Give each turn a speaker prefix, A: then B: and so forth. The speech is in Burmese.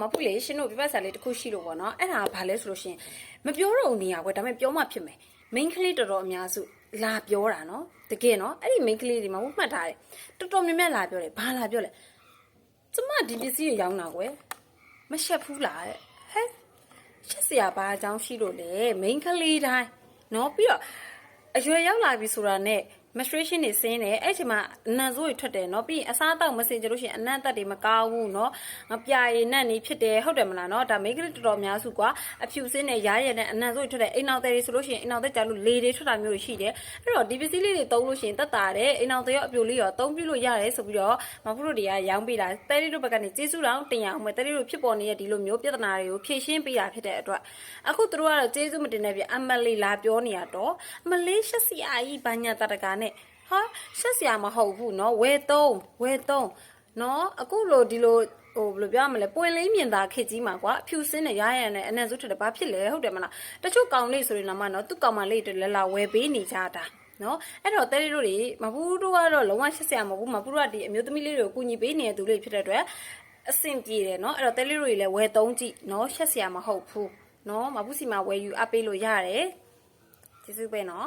A: မပူလေရှင်တို့ပြပစာလေးတစ်ခုရှိလို့ပေါ့နော်အဲ့ဒါဘာလဲဆိုလို့ရှင်မပြောတော့နေရကွယ်ဒါပေမဲ့ပြောမှဖြစ်မယ် main ကလေးတော်တော်အများစုလာပြောတာနော်တကယ်နော်အဲ့ဒီ main ကလေးတွေမှာမှတ်ထားတယ်တော်တော်များများလာပြောတယ်ဘာလာပြောလဲကျမဒီပစ္စည်းတွေရောင်းတာကွယ်မရှက်ဘူးလားတဲ့ဟဲ့ရှက်စရာဘာအကြောင်းရှိလို့လဲ main ကလေးတိုင်းနော်ပြီးတော့အရွယ်ရောက်လာပြီဆိုတာနဲ့ menstruation တွေဆင်းတယ်အဲ့ချိန်မှာအနံ့ဆိုးတွေထွက်တယ်เนาะပြီးရင်အစားအသောက်မစင်ကြလို့ရှိရင်အနံ့သက်တွေမကောင်းဘူးเนาะပြာရည်နံ့နေဖြစ်တယ်ဟုတ်တယ်မလားเนาะဒါမိန်းကလေးတော်တော်များစုကွာအဖြူစင်းနဲ့ရားရည်နဲ့အနံ့ဆိုးတွေထွက်တယ်အိမ်နောက်တွေဆိုလို့ရှိရင်အိမ်နောက်တွေကြာလို့လေတွေထွက်တာမျိုးတွေရှိတယ်အဲ့တော့ဒီပစ္စည်းလေးတွေသုံးလို့ရှိရင်တက်တာတယ်အိမ်နောက်တွေရောအပြိုလေးရောသုံးပြလို့ရတယ်ဆိုပြီးတော့မဖုတို့တွေကရောင်းပေးတာတဲလေးတို့ဘက်ကနေကျေးဇူးတော်တင်ရအောင်မယ်တဲလေးတို့ဖြစ်ပေါ်နေတဲ့ဒီလိုမျိုးပြဿနာတွေကိုဖြေရှင်းပေးတာဖြစ်တဲ့အတွက်အခုတို့ကတော့ကျေးဇူးမတင်တဲ့ပြအမလေးလာပြောနေရတော့အမလေးရှက်စီအာကြီးဘာညာတတကာနဲ့ဟာရှက်စရာမဟုတ်ဘူးเนาะဝဲသုံးเนาะအခုလိုဒီလိုဟိုဘယ်လိုပြောရမလဲပွင့်လေးမြင်သာခစ်ကြီးမှာကွာအဖြူစင်းနဲ့ရရနဲ့အနံ့စုထတယ်ဘာဖြစ်လဲဟုတ်တယ်မလားတချို့ကောင်လေးဆိုရင်တော့เนาะသူ့ကောင်မလေးတွေလာဝဲပေးနေကြတာเนาะအဲ့တော့တဲလေးတို့တွေမပူးတို့ကတော့လုံးဝရှက်စရာမဟုတ်ဘူးမပူးတို့ကဒီအမျိုးသမီးလေးတွေကိုကူညီပေးနေတဲ့သူလေးဖြစ်တဲ့အတွက်အဆင်ပြေတယ်เนาะအဲ့တော့တဲလေးတို့တွေလည်းဝဲသုံးကြည့်เนาะရှက်စရာမဟုတ်ဘူးเนาะမပူးစီမှာဝဲယူအပ်ပေးလို့ရတယ်ကျေးဇူးပဲเนาะ